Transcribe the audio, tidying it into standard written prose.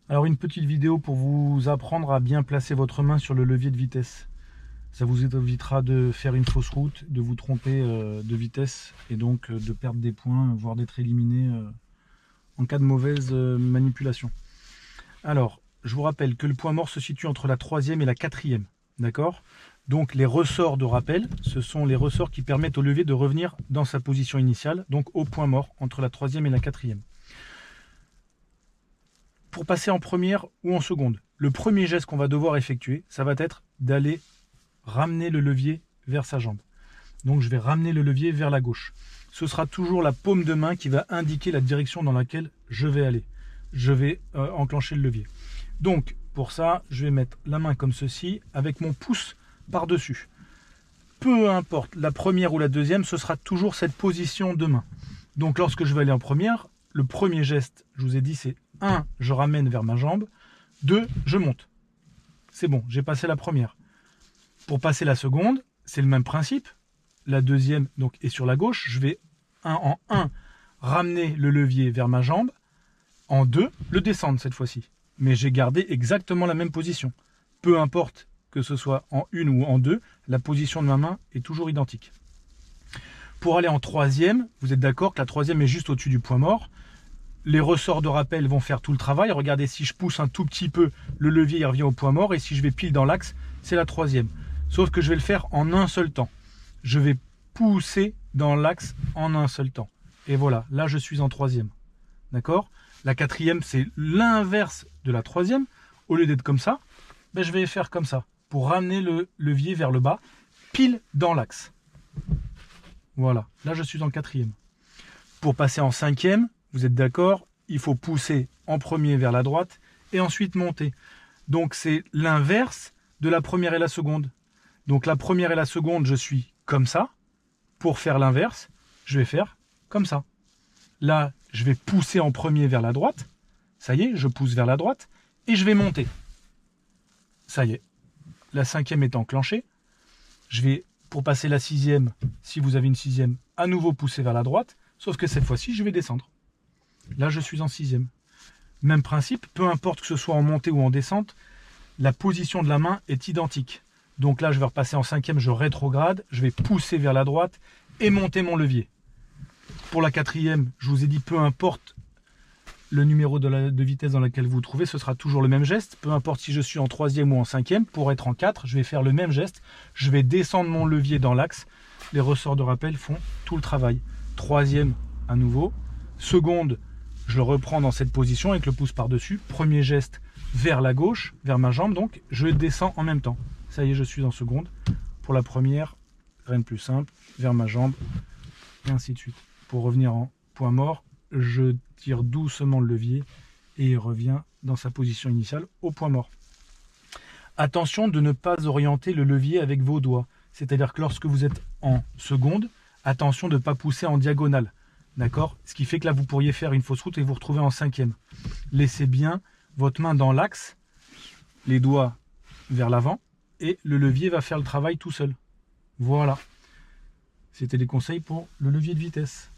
Alors une petite vidéo pour vous apprendre à bien placer votre main sur le levier de vitesse. Ça vous évitera de faire une fausse route, de vous tromper de vitesse et donc de perdre des points, voire d'être éliminé en cas de mauvaise manipulation. Alors, je vous rappelle que le point mort se situe entre la 3e et la 4e. D'accord? Donc les ressorts de rappel, ce sont les ressorts qui permettent au levier de revenir dans sa position initiale, donc au point mort, entre la 3e et la 4e. Pour passer en première ou en seconde, le premier geste qu'on va devoir effectuer, ça va être d'aller ramener le levier vers sa jambe. Donc je vais ramener le levier vers la gauche. Ce sera toujours la paume de main qui va indiquer la direction dans laquelle je vais aller. Je vais enclencher le levier. Donc pour ça, je vais mettre la main comme ceci avec mon pouce par-dessus. Peu importe la première ou la deuxième, ce sera toujours cette position de main. Donc lorsque je vais aller en première, le premier geste, je vous ai dit, c'est 1, je ramène vers ma jambe, 2, je monte. C'est bon, j'ai passé la première. Pour passer la seconde, c'est le même principe. La deuxième donc, est sur la gauche. Je vais en 1 ramener le levier vers ma jambe. En 2, le descendre cette fois-ci. Mais j'ai gardé exactement la même position. Peu importe que ce soit en 1 ou en 2, la position de ma main est toujours identique. Pour aller en troisième, vous êtes d'accord que la troisième est juste au-dessus du point mort. Les ressorts de rappel vont faire tout le travail. Regardez, si je pousse un tout petit peu, le levier il revient au point mort. Et si je vais pile dans l'axe, c'est la troisième. Sauf que je vais le faire en un seul temps. Je vais pousser dans l'axe en un seul temps. Et voilà, là je suis en troisième. D'accord? La quatrième, c'est l'inverse de la troisième. Au lieu d'être comme ça, ben, je vais faire comme ça. Pour ramener le levier vers le bas, pile dans l'axe. Voilà, là je suis en quatrième. Pour passer en cinquième, vous êtes d'accord, il faut pousser en premier vers la droite et ensuite monter. Donc c'est l'inverse de la première et la seconde. Donc la première et la seconde, je suis comme ça. Pour faire l'inverse, je vais faire comme ça. Là, je vais pousser en premier vers la droite. Ça y est, je pousse vers la droite et je vais monter. Ça y est, la cinquième est enclenchée. Je vais, pour passer la sixième, si vous avez une sixième, à nouveau pousser vers la droite. Sauf que cette fois-ci, je vais descendre. Là, je suis en sixième. Même principe, peu importe que ce soit en montée ou en descente, la position de la main est identique. Donc là, je vais repasser en cinquième, je rétrograde, je vais pousser vers la droite et monter mon levier. Pour la quatrième, je vous ai dit, peu importe le numéro de vitesse dans lequel vous vous trouvez, ce sera toujours le même geste. Peu importe si je suis en troisième ou en cinquième, pour être en 4, je vais faire le même geste. Je vais descendre mon levier dans l'axe. Les ressorts de rappel font tout le travail. Troisième, à nouveau. Seconde, je le reprends dans cette position avec le pouce par-dessus. Premier geste vers la gauche, vers ma jambe, donc je descends en même temps. Ça y est, je suis en seconde. Pour la première, rien de plus simple, vers ma jambe, et ainsi de suite. Pour revenir en point mort, je tire doucement le levier et il revient dans sa position initiale au point mort. Attention de ne pas orienter le levier avec vos doigts. C'est-à-dire que lorsque vous êtes en seconde, attention de ne pas pousser en diagonale. D'accord? Ce qui fait que là, vous pourriez faire une fausse route et vous retrouver en cinquième. Laissez bien votre main dans l'axe, les doigts vers l'avant, et le levier va faire le travail tout seul. Voilà. C'était les conseils pour le levier de vitesse.